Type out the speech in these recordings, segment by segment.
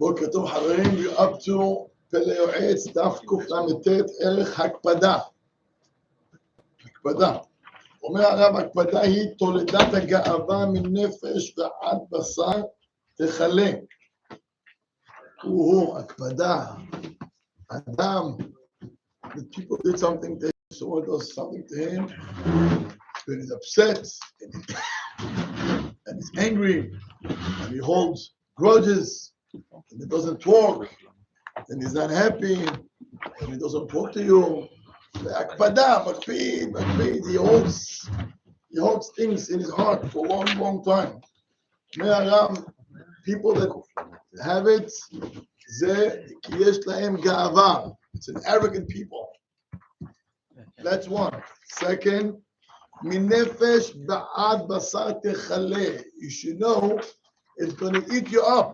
בוקר טוב חברים, we're up to פלא יועץ, דף קל"ט, ערך הקפדה. הקפדה. אומר הרב, הקפדה היא תולדת הגאווה מנפש ועד בשר תכלה. הקפדה. אדם, the people did something to him, someone does something to him, and he's upset, and he's angry, and he holds grudges, and he doesn't talk, and he's not happy, and he doesn't talk to you. Akpada, makpid, he holds things in his heart for a long, long time. People that have it, it's an arrogant people. That's one. Second, minefesh ba'ad basar techale. You should know it's going to eat you up.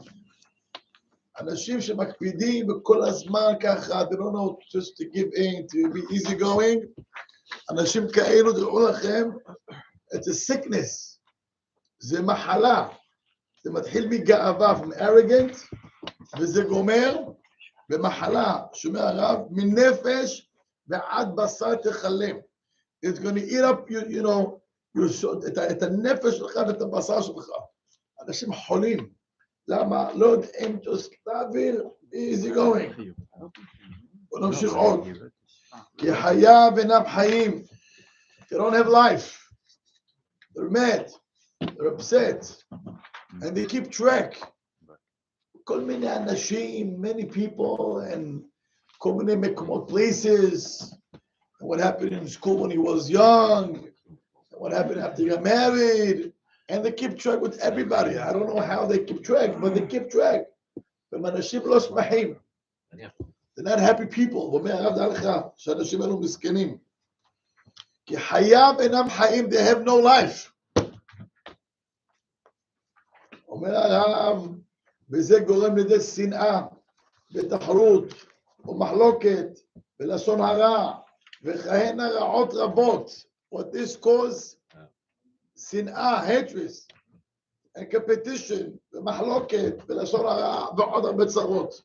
אנשים שמקפידים בכל הזמן ככה, they don't know just to give in, to be easy going. אנשים כאלו, תראו לכם, it's a sickness. זה מחלה. זה מתחיל מגאווה, from arrogant, וזה גומר במחלה, שומע הרב, מנפש ועד בשר תכלה. It's going to eat up, you know, את הנפש שלך ואת הבשר שלך. אנשים חולים. למה? לא יודעים just להעביר, easy going. בוא נמשיך עוד. כי חייו אינם חיים. They don't have life. They're mad. They're upset. And they keep track. כל מיני אנשים, many people, and כל מיני מקומות, places. And what happened in school when he was young. And what happened after he got married. And they keep track with everybody. I don't know how they keep track, but they keep track. They're not happy people. They have no life. אומר הרב, וזה גורם לידי שנאה, ותחרות, ומחלוקת, ולשון הרע, וכהנה רעות רבות. What this cause? שנאה, hatred, and competition, ומחלוקת, ולשון הרע, ועוד הרבה צרות.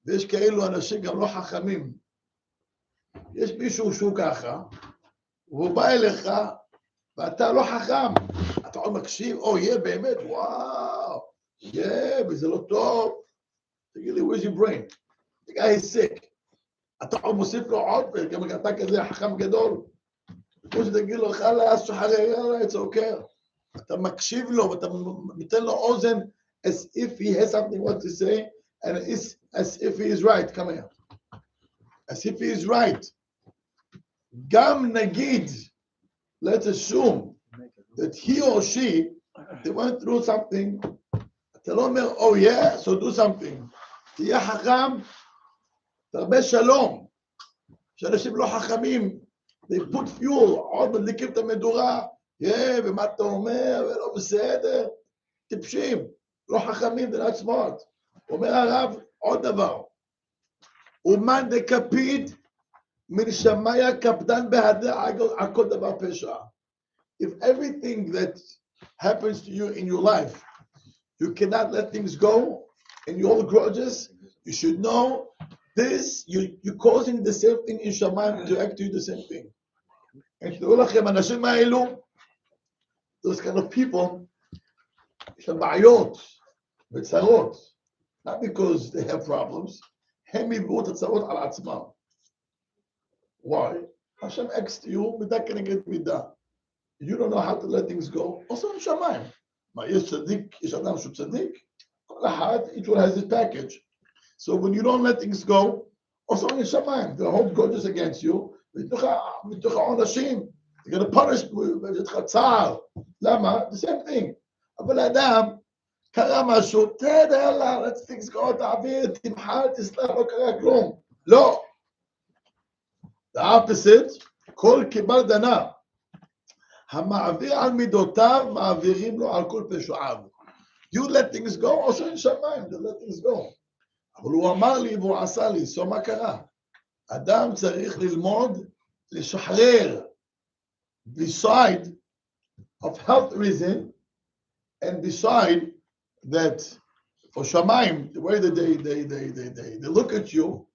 ויש כאלו אנשים גם לא חכמים. יש מישהו שהוא ככה, והוא בא אליך, ואתה לא חכם. אתה עוד מקשיב, באמת, וואו, וזה לא טוב. תגיד לי, where's your brain? The guy is sick. אתה עוד מוסיף לו עוד, וגם אתה כזה חכם גדול. כמו שתגיד לו, חלאס, שחרר, it's okay. אתה מקשיב לו, ואתה מתן לו אוזן, as if he has something what to say, and as if he is right. Come here. As if he is right. גם נגיד, let's assume, that he or she, they went through something, אתה לא אומר, yeah, so do something. תהיה חכם, תרבה שלום. שאנשים לא חכמים, they put fuel, עוד מדליקים את המדורה, ומה אתה אומר, ולא בסדר, טיפשים, לא חכמים, they're not smart. אומר הרב, עוד דבר, אומן דקפיד, מן שמיה קפדן בהדר, על כל דבר פשע. If everything that happens to you in your life, you cannot let things go, and you hold grudges, you should know this, you're causing the same thing in Shamayim to act to you the same thing. And תראו לכם, אנשים האלו, those kind of people, יש להם בעיות וצרות, not because they have problems, הם יבואו את הצרות על עצמם. Why? השם acts to you, מידה כנגד מידה. You don't know how to let things go, also in Shamayim. מה, יש צדיק, יש אדם שהוא צדיק? כל אחד, each one has his package. So when you don't let things go, also in Shamayim, they hold grudges against you, מתוך העונשים, they're going to punish you, ויש לך צער. למה? The same thing. אבל האדם, קרה משהו, תדע לה, let things go, תעביר, תמחל, תסלח, לא קרה כלום. לא. The opposite, כל קיבל דנה. המעביר על מידותיו, מעבירים לו על כל פשעיו. You let things go, also in Shamayim, they let things go. אבל הוא אמר לי והוא עשה לי, so מה קרה? אדם צריך ללמוד, לשחרר, beside of health reason, and decide that for Shamayim, the way that they look at you,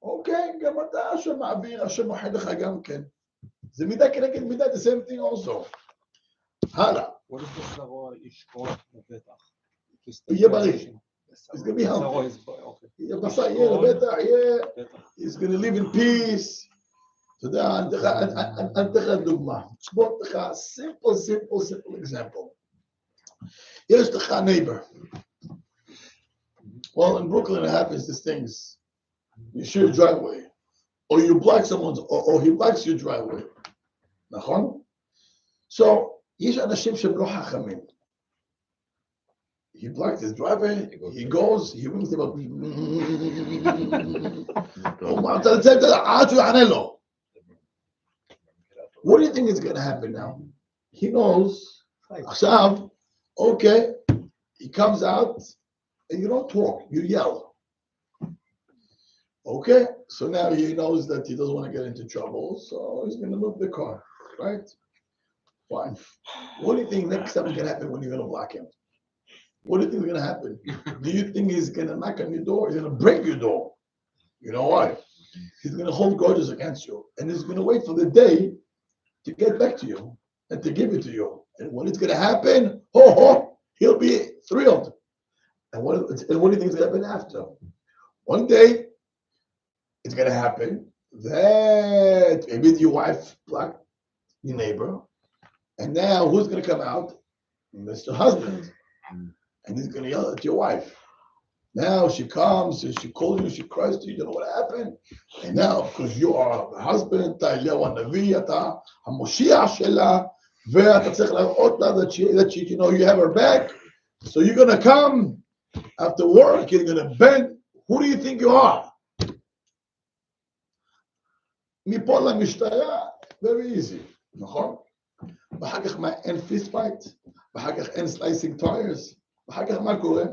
okay, גם אתה השם מעביר, השם מוחד לך גם כן. זה מידה כנגד מידה, the same thing also. הלאה. What if the שרו ישקוט בבטח? יהיה בריא. He's going to be healthy. יהיה בשר, יהיה לבטח, יהיה... He's going to live in peace. אתה יודע, אני אתן לך דוגמה. בוא לך, simple example. יש לך neighbor. Well, in Brooklyn, it happens these things. You share your driveway, or you block someone's, or he blocks your driveway. נכון? So, יש אנשים שהם לא חכמים. He blocked his driveway, he goes, he rings them up. What do you think is going to happen now? He knows, עכשיו, okay, he comes out, and you don't talk, you yell. Okay, so now he knows that he doesn't want to get into trouble, so he's going to move the car, right? Fine. What do you think next time is going to happen when you're going to block him? What do you think is going to happen? Do you think he's going to knock on your door? He's going to break your door. You know why? He's going to hold grudges against you, and he's going to wait for the day to get back to you and to give it to you. And when it's going to happen, he'll be thrilled. And what do you think is going to happen after? One day, it's going to happen that maybe your wife blocked your neighbor, and now who's going to come out? Mr. Husband. And he's going to yell at your wife. Now she comes and she calls you, she cries to you, you know what happened? And now, because you are the husband, אתה אליהו הנביא, אתה המושיע שלה, ואתה צריך להראות לה that she, you know, you have her back. So you're going to come after work, you're going to bend. Who do you think you are? מפה למשטרה, very easy, נכון? ואחר כך מה, אין fist fight? ואחר כך אין slicing tires? ואחר כך מה קורה?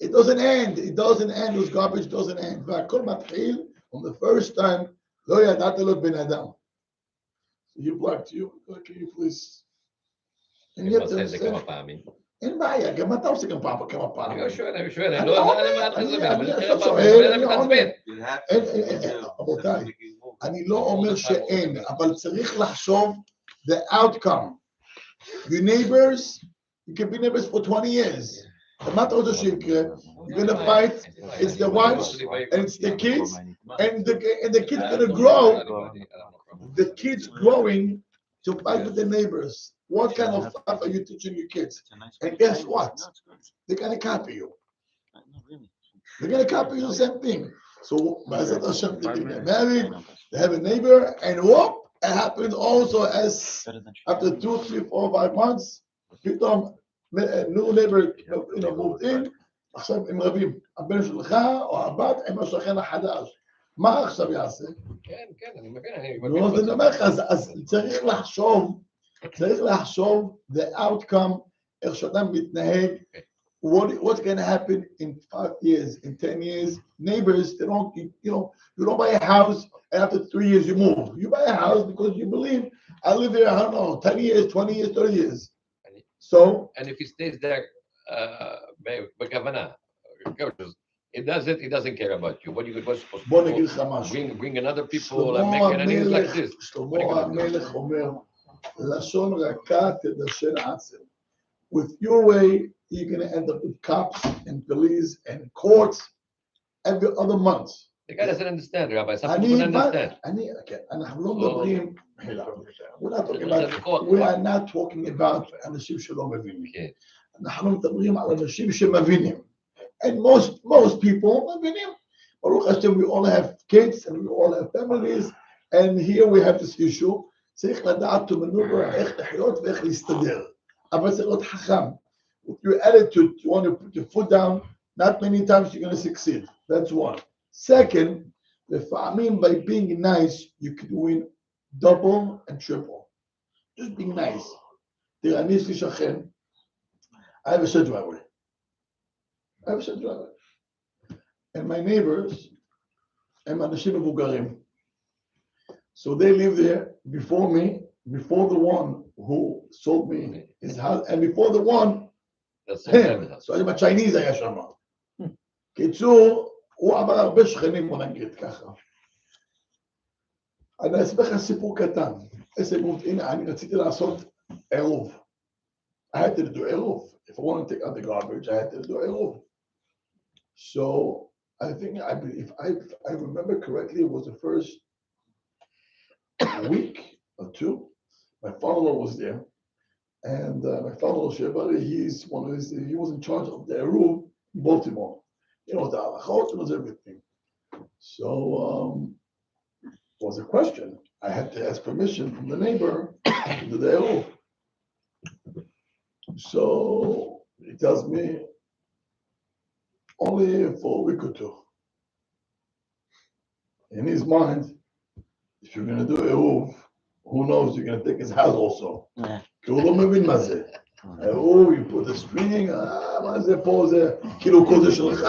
It doesn't end, those garbage doesn't end. והכל מתחיל, on the first time, לא ידעת להיות בן אדם. So you blocked you, can you please? And you have to understand. אין בעיה, גם אתה עושה כמה פעמים. אני שואל, אני לא יודע מה רבותיי, אני לא אומר שאין, אבל צריך לחשוב the outcome. Your neighbors, you can be neighbors for 20 years. מה אתה רוצה שיקרה? You're going to fight, it's the wives, and it's the kids, and the kids are going to grow. The kids growing to fight with the neighbors. What kind of stuff are you teaching your kids? And guess what? They're going to copy you. They're going to copy you the same thing. So, Ma'azat Hashem, they get married, they have a neighbor, and whoop, it happened also as after 2, 3, 4, 5 months, פתאום, new neighbor, moved in, עכשיו הם רבים, הבן שלך או הבת עם השכן החדש. מה עכשיו יעשה? כן, אני מבין. נו, אז אני אומר לך, אז צריך לחשוב the outcome, איך שאדם מתנהג, what's going to happen in 5 years, in 10 years. Neighbors, they don't, you don't buy a house and after 3 years you move. You buy a house because you believe, I live here, I don't know, 10 years, 20 years, 30 years. So, and if he stays there, בכוונה, he doesn't care about you. What you supposed to bring another people and make enemies like this. שלמה המלך אומר, לשון רכה תדשן עצם. With your way, you're going to end up with cops and police and courts every other month. The guy doesn't understand, Rabbi. Some people don't understand. אנחנו לא מדברים, we are not talking about אנשים שלא מבינים. אנחנו מדברים על אנשים שמבינים. And most people מבינים. Baruch Hashem, we all have kids and we all have families, and here we have this issue. צריך לדעת to maneuver איך לחיות ואיך להסתדר. אבל צריך להיות חכם. With your attitude, you want to put your foot down, not many times you're going to succeed. That's one. Second, לפעמים by being nice, you can win double and triple. Just being nice. תראה, אני יש לי שכן, I have a shed driveway. And my neighbors הם אנשים מבוגרים. So they live there before me, before the one who sold me his house, and before the one, him. So I'm a Chinese, היה שם. קיצור, הוא עבר הרבה שכנים, בוא נגיד ככה. אני אספר לך סיפור קטן. הנה, אני רציתי לעשות עירוב. I had to do עירוב. If I want to take out the garbage, I had to do עירוב. So, I think, if I remember correctly, it was the first week or two. My father-in-law was there. And my father-in-law, he was in charge of the Eruv in Baltimore. He knows the halachot, he knows everything. So, it was a question. I had to ask permission from the neighbor to do the Eruv. So, he tells me, only for a week or two. In his mind, if you're going to do Eruv, who knows, you're going to take his house also. כי הוא לא מבין מה זה. הוא, you put the string, מה זה פה, זה כאילו כל זה שלך.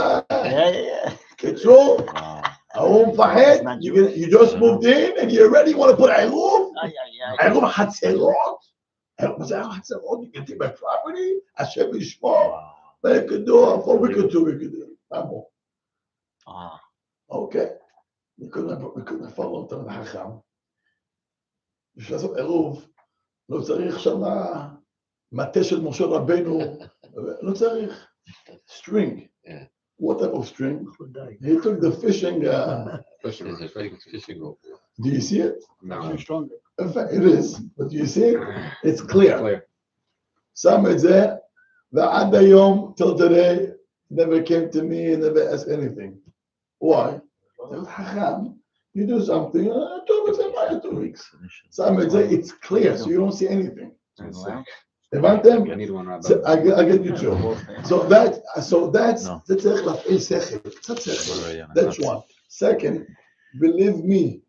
קיצור, הוא מפחד, you just moved in and you're ready, you want to put עירוב? עירוב חצרות? מה זה חצרות? You can take my property? השם ישמור. They could do it for a week or two, we could do it. אוקיי. we couldn't follow אותנו לחכם. בשביל לעשות עירוב, לא צריך שמה מטה של משה רבנו, לא צריך string. What type of string? He took the fishing. Fishing rope. Do you see it? No. Stronger. In fact, it is. But do you see it? It's clear. Some את זה, ועד היום, till today, never came to me and never asked anything. Why? You do something, 2 weeks. Some it say it's clear, so you don't see anything. הבנתם? I need one right So I get you too. So that's צריך להפעיל שכל, קצת שכל. That's one. Second, believe me,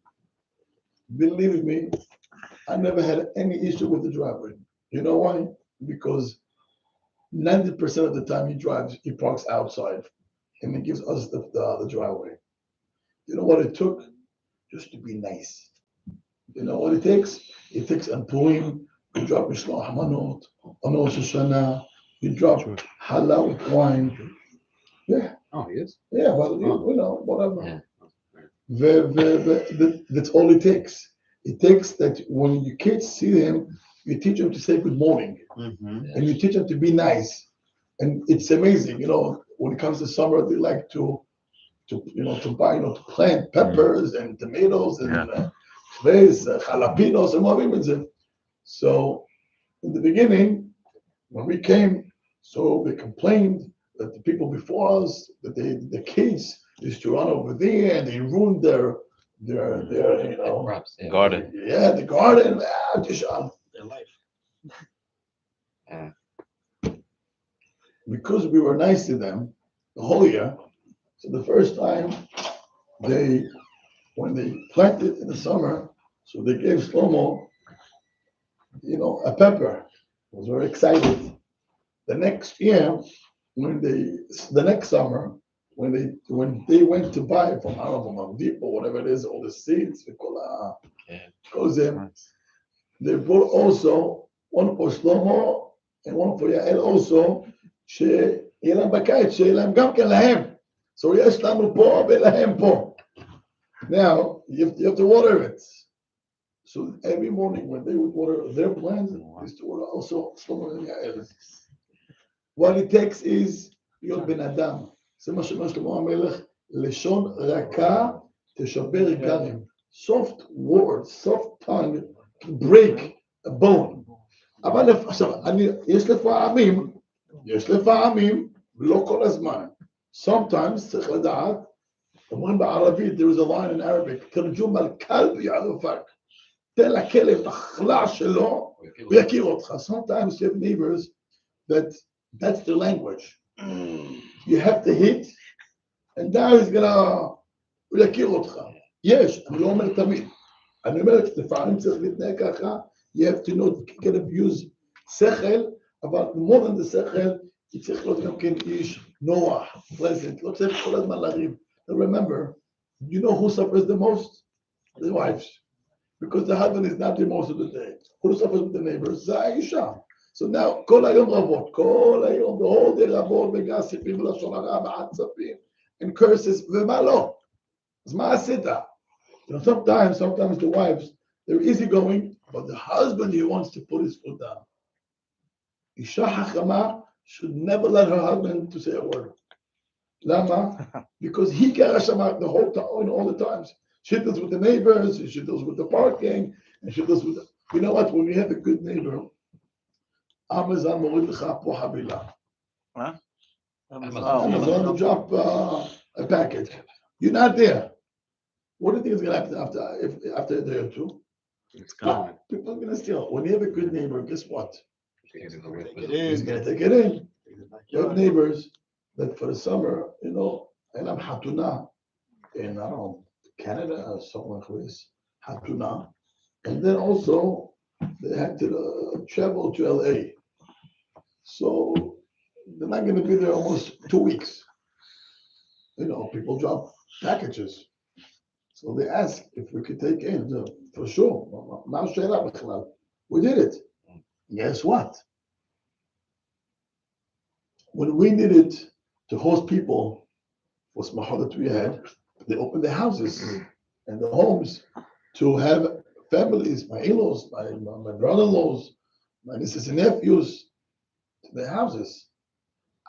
I never had any issue with the driver. You know why? Because 90% of the time he parks outside, and he gives us the driveway. You know what it took? Just to be nice. You know what it takes? It takes Purim, you drop Mishloach Manot, on Rosh Hashanah, you drop halal with wine. Yeah. Oh, he is? Yeah, but you know, whatever. That's all it takes. It takes that when your kids see them, you teach them to say good morning. And you teach them to be nice. And it's amazing, you know, when it comes to summer, they like to plant peppers and tomatoes and jalapenos and whatever. So in the beginning, when we came, so they complained that the people before us, that the kids used to run over there and they ruined their Garden. Yeah, the garden. Their life. Because we were nice to them the whole year. So the first time when they planted in the summer, so they gave Shlomo, a pepper. He was very excited. The next year, the next summer, when they went to buy from Home Depot, whatever it is, all the seeds, they brought also one for Shlomo and one for Yael also, שיהיה להם בקיץ, שיהיה להם גם כן להם. So יש לנו פה ולהם פה. Now, you have to water it. So every morning when they would water their plants, they used to water also Shlomo and Yael. What it takes is להיות בן אדם. זה מה שאומר שלמה המלך, לשון רכה תשבר גלים. Soft words, soft tongue can break a bone. אבל עכשיו, יש לפעמים, ולא כל הזמן. Sometimes צריך לדעת, אומרים בערבית, there is a line in Arabic, תרג'ום על כלב יערפק. תן לכלב את החלה שלו, ויכיר אותך. Sometimes you have neighbors that's their language. You have to hit, and now he's gonna, הוא יכיר אותך. יש, אני לא אומר תמיד. אני אומר, לפעמים צריך להתנהג ככה, you have to know, you can abuse שכל, אבל more than the שכל, היא צריך להיות גם כן איש נוח, pleasant, לא צריך כל הזמן לריב. Now remember, you know who suffers the most? The wives. Because the husband is not there most of the day. Who suffers with the neighbors? זה האישה. So now, כל היום רבות, כל היום, the whole day רבות, וגסיפים, ולשון הרע, ועצבים, and curses, ומה לא? אז מה עשית? You know, sometimes the wives, they're easygoing, but the husband, he wants to put his foot down. Isha hachama should never let her husband to say a word. Lama? Because he carries the whole time, all the times. She deals with the neighbors, she deals with the parking, and she deals with the... You know what? When you have a good neighbor, Amazon morid lecha po habila. Huh? Amazon will drop a package. You're not there. What do you think is going to happen after a day or two? It's gone. People are going to steal. When you have a good neighbor, guess what? Take He's it going to take it in. You have neighbors that for the summer, you know, and I'm hatuna in, I don't know, Canada or somewhere like this, hatuna. And then also, they had to travel to LA. So they're not going to be there almost 2 weeks. You know, people drop packages. So they asked if we could take in, for sure. We did it. Guess what? When we needed to host people for smahah that we had, they opened their houses and the homes to have families, my in-laws, my brother-in-laws, my nieces and nephews, to their houses.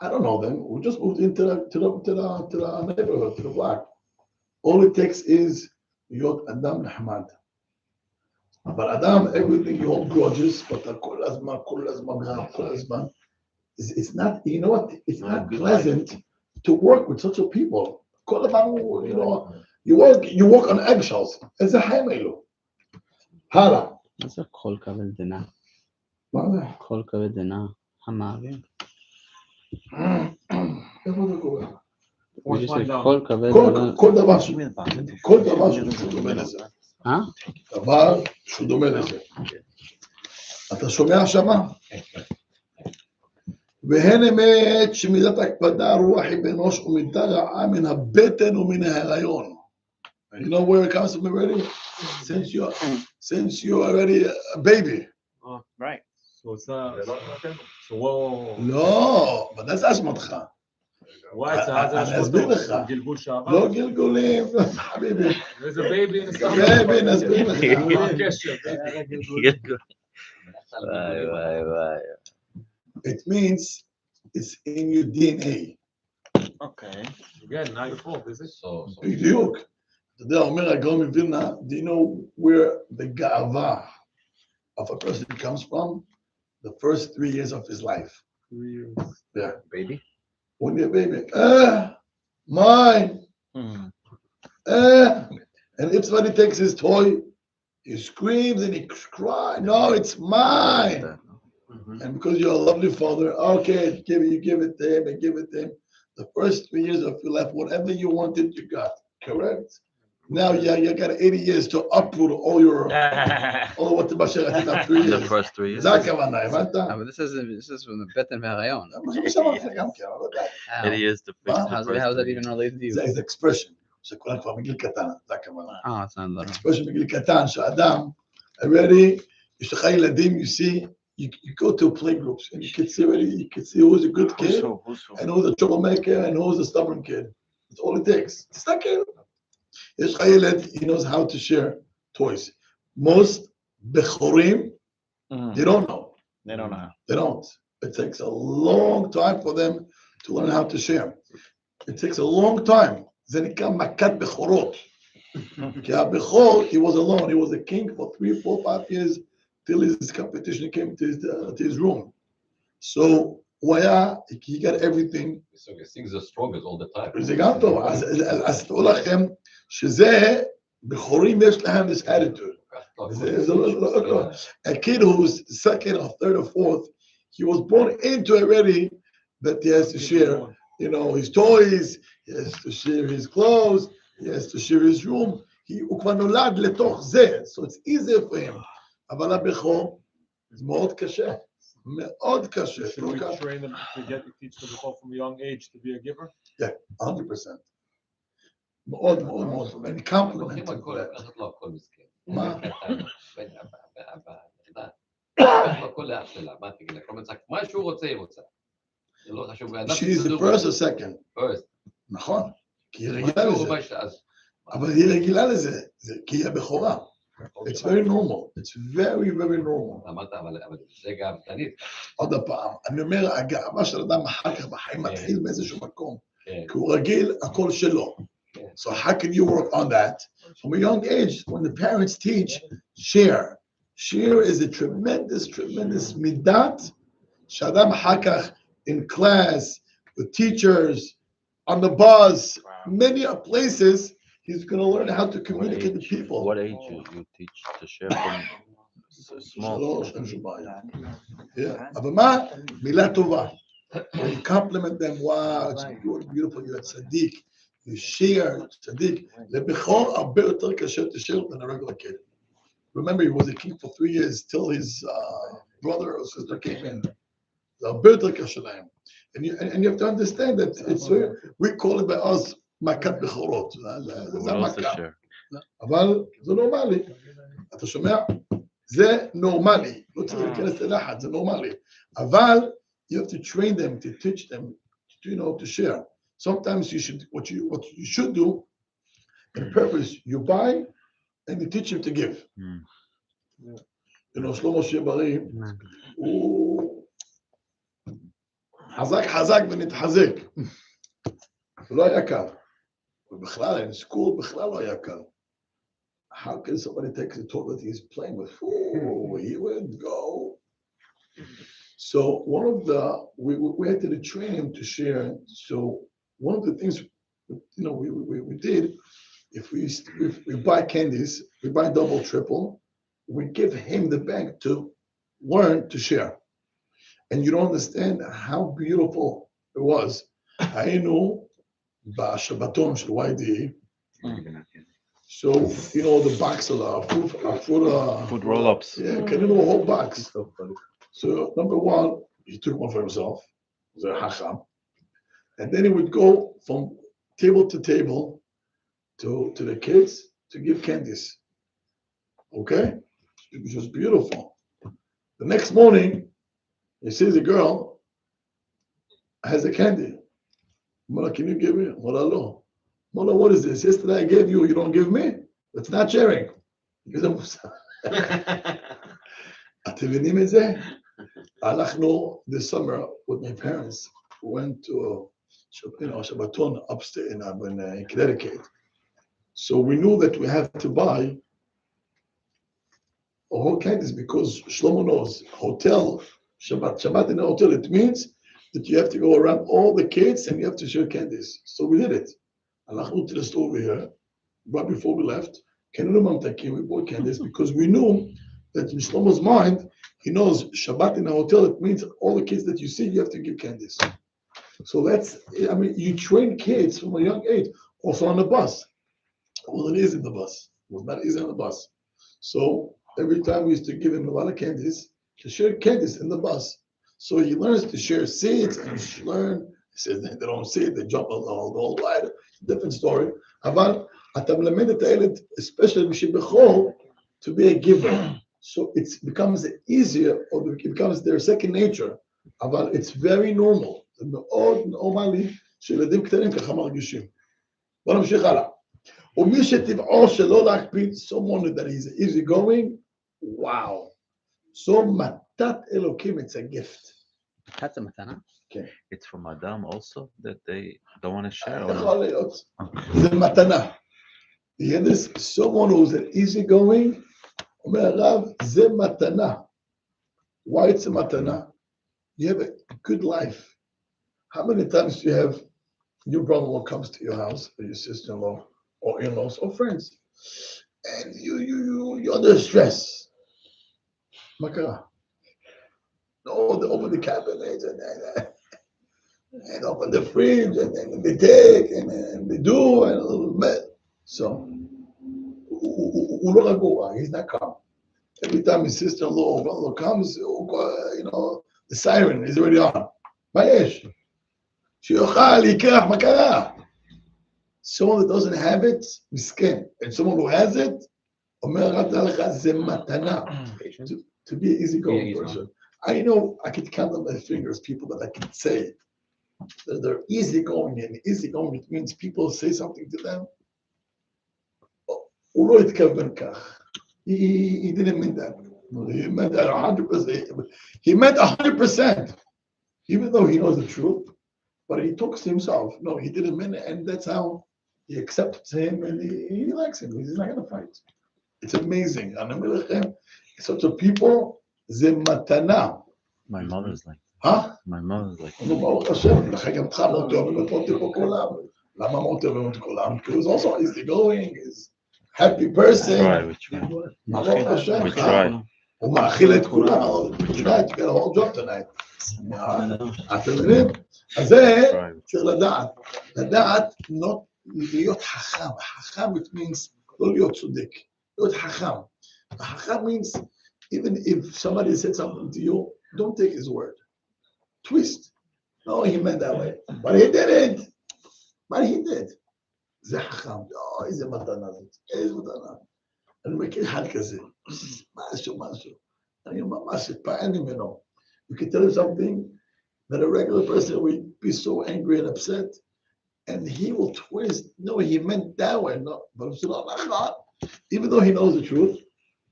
I don't know them. We just moved into the neighborhood, to the block. All it takes is Yot Adam Nahmad. But Adam, everything you hold grudges, but kol azman. It's not, you know what? It's not pleasant to work with such a people. Kol azman, you know, you work on eggshells. It's a haimelu. Hala. מה זה כל כבד דנה? מה זה? כל כבד דנה, המעביר. איפה זה קורה? כל כבד דנה. כל דבר שהוא דומה לזה. דבר שהוא דומה לזה. אתה שומע שמה? והן אמת שמידת הקפדה רוח היא באנוש ומידה רעה מן הבטן ומן ההיריון. You know where it comes from already? Since you're already a baby. Oh, right. לא, but that's אשמתך. אני אסביר לך. לא גלגולים, חביבי. איזה בייבי נסתכל. בייבי, נסביר לך. It means it's in your DNA. Okay. Again, not your fault, is it? בדיוק. אתה יודע, אומר הגאון מווילנה, do you know where the גאווה of a person comes from? The first 3 years of his life. 3 years. Yeah. Baby? When you're a baby, mine. And if somebody takes his toy, he screams and he cries, no, it's mine. And because you're a lovely father, okay, you give it to him and give it to him. The first 3 years of your life, whatever you wanted, you got. Correct? Now, you got 80 years to uproot all what the Bashar had in 3 years. The first 3 years. זה הכוונה, הבנת? But this is from the בטן וההיריון. זה מה שאמרתי לך גם כן, אבל די. 80 years to fix the first How's that even related to you? זה expression, שכולם כבר מגיל קטן, זה הכוונה. It's not literal. expression מגיל קטן, שאדם, already, יש לך ילדים, you see, you go to play groups, and you can see who's a good kid, and who's a troublemaker, and who's a stubborn kid. That's all it takes. תסתכל. יש לך ילד, he knows how to share toys. Most בכורים, they don't know. They don't know. They don't. It takes a long time for them to learn how to share. It takes a long time. זה נקרא מכת בכורות. כי הבכור, he was alone. He was a king for 3, 4, 5 years till his competition came to his room. So, he got everything. So he sings the strongest all the time. זה גם טוב. אז תראו לכם שזה, בכורים יש להם this attitude. A kid who's second or third or fourth, he was born into already that he has to share, you know, his toys, he has to share his clothes, he has to share his room. הוא כבר נולד לתוך זה, so it's easier for him. אבל הבכור, זה מאוד קשה. מאוד קשה. Should we train them to teach the bechor from a young age to be a giver? Yeah, 100%. מאוד מאוד מאוד. ואני compliment him for that. לקחת לו הכל מסכן. מה? הכל לאח שלה, מה תגיד לה? מה שהוא רוצה היא רוצה. זה לא חשוב. She's the first or second? First. נכון. כי היא רגילה לזה. אבל היא רגילה לזה, כי היא הבכורה. It's very normal. It's very, very normal. אמרת, אבל זה גם תנית. עוד פעם, אני אומר, הגאווה של אדם אחר כך בחיים מתחיל מאיזשהו מקום. כי הוא רגיל, הכל שלו. So how can you work on that? From a young age, when the parents teach, share. Share is a tremendous, tremendous midat. שאדם אחר כך in class, with teachers, on the bus, many places, he's going to learn how to communicate with people. What age you teach to share from small? Yeah. אבל מה? מילה טובה. You compliment them, wow, it's beautiful, you're a tzaddik. You share, tzaddik. לבכור הרבה יותר קשה to share than a regular kid. Remember, he was a king for 3 years till his brother or sister came in. זה הרבה יותר קשה להם. And you have to understand that it's we call it by us מכת בכורות. זה המכה. אבל זה נורמלי. אתה שומע? זה נורמלי. לא צריך להיכנס ללחץ, זה נורמלי. אבל you have to train them, to teach them, to share. Sometimes what you should do, in purpose, you buy and you teach him to give. שלמה שיהיה בריא, הוא חזק ונתחזק. זה לא היה קל. ובכלל, in school, בכלל לא היה קל. How can somebody take the toy that he's playing with? He would go. So one of we had to train him to share. So one of the things, we did, if we buy candies, we buy double, triple, we give him the bag to learn to share. And you don't understand how beautiful it was. היינו בשבתון של YD. So, the box of food roll-ups. Yeah, קנינו a whole box. So, number one, he took one for himself. זה חכם. And then he would go from table to table to the kids to give candies. Okay? It was just beautiful. The next morning, he sees a girl has a candy. Mala, can you give me? Mala, no. Mala, what is this? Yesterday I gave you, you don't give me? That's not sharing. אתם מבינים את זה? הלכנו this summer with my parents. We went to Shabbaton upstate in Connecticut. So we knew that we have to buy a whole candies because Shlomo knows hotel, Shabbat in a hotel, it means that you have to go around all the kids and you have to share candies. So we did it. הלכנו to the store over here, right before we left, קנינו ממתקים, we bought candies because we knew that in Shlomo's mind, he knows Shabbat in a hotel, it means all the kids that you see, you have to give candies. So you train kids from a young age, also on the bus. It wasn't easy in the bus. It was not easy on the bus. So every time we used to give him a lot of candies, to share candies in the bus. So he learns to share seeds and he says they don't see it, they jump on the whole ride. Different story. אבל אתה מלמד את הילד, especially משבחור, to be a giver. So it becomes easier, or it becomes their second nature. אבל it's very normal. זה מאוד נורמלי שילדים קטנים ככה מרגישים. בוא נמשיך הלאה. ומי שטבעו שלא להקפיד, someone that is easy going, wow. So מתת אלוקים, it's a gift. מתת זה מתנה? כן. It's from Adam also that they don't want to share? יכול להיות. זה מתנה. This someone who's an easy going, אומר הרב, זה מתנה. Why it's a מתנה? You have a good life. How many times do you have your brother-in-law comes to your house, or your sister-in-law, or in-laws, or friends, and you're under stress? מה קרה? No, they open the cabinet and open the fridge and they take and they do and a little bit. So, הוא לא רגוע, he's not calm. Every time his sister-in-law or brother-in-law comes, the siren is already on. מה יש? שיוכל, יקרח, מה קרה? Someone that doesn't have it, מסכן. And someone who has it, אומר רק לך, זה מתנה. To be an easygoing person. I know I could count on my fingers people that I can say They're easygoing, and easygoing, it means people say something to them. He didn't mean that. He meant that 100%. He meant 100%, even though he knows the truth. But he talks to himself. No, he didn't mean it, and that's how he accepts him, and he likes him. He's not going to fight. It's amazing. Such a people, ze matana. My mother's like. Huh? My mother's like. ברוך השם, לכן גם לך מאוד אוהבים אותו פה כולם. למה מאוד אוהבים אותו כולם? Because he's also easygoing, he's a happy person. We try. ברוך השם. We try. הוא מאכיל את כולם. Tonight, you got a whole job tonight. אתם מבינים? אז זה צריך לדעת. לדעת, להיות חכם. חכם, it means לא להיות צודק. להיות חכם. חכם means, even if somebody said something to you, don't take his word. Twist. No, he meant that way. But he didn't. But he did. זה חכם. לא, איזה מתנה זאת. איזה מתנה. אני מכיר אחד כזה. משהו. אני ממש התפעל ממנו. You can tell him something that a regular person would be so angry and upset, and he will twist. No, he meant that way. No, but it's not. Even though he knows the truth,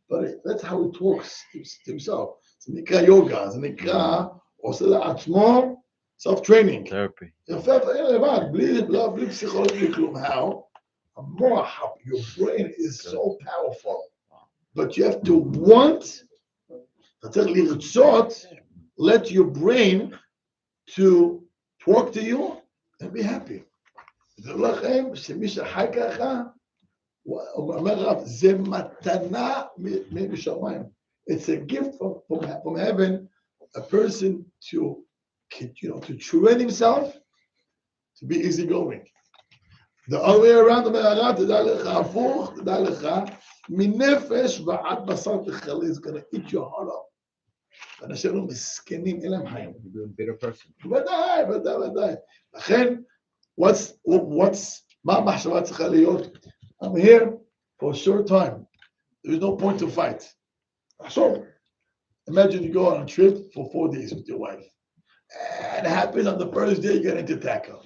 but that's how he talks to himself. זה נקרא יוגה, זה נקרא עושה לעצמו self-training. Therapy. יפה, לבד, בלי פסיכולוגיה כלום. How? המוח, your brain is so powerful, but you have to want, אתה צריך לרצות, let your brain to talk to you and be happy. זה לכם שמי שחי ככה, אומר רב, זה מתנה משמיים. It's a gift from heaven, a person to train himself to be easygoing. The other way around, אומר הרב, תדע לך הפוך, תדע לך, מנפש ועד בשר תחלה, is going to eat your heart up. אנשים לא מסכנים, אין להם חיים. ודאי. לכן, מה המחשבה צריכה להיות? I'm here for a short time. There is no point to fight. So, imagine you go on a trip for 4 days with your wife. And it happens on the first day you get into tackle.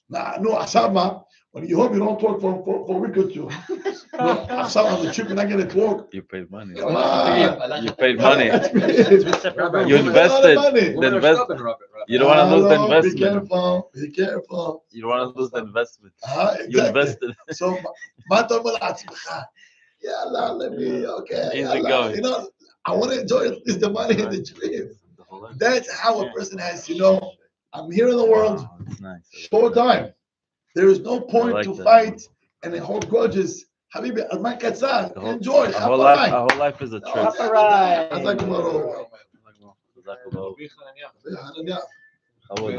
No, Asama, when you're home, you don't talk for a week or two. No, Asama, on the trip, you're not going to talk. You paid money. Come on. You paid money. You You invested. money. You don't want to lose the investment. Be careful. You don't want to lose the investment. Exactly. You invested. So, מה אתה אומר לעצמך? יאללה, let me, okay. Easy going. You know, I want to enjoy at least the money in the trip. That's how a person has to know, I'm here in the world, Wow, that's nice. short time. There is no point like to that. fight and hold grudges. Habibi, הזמן קצר, enjoy. Our whole life is a trip. חזק וברוך. חזק וברוך. חנניה. חמוד.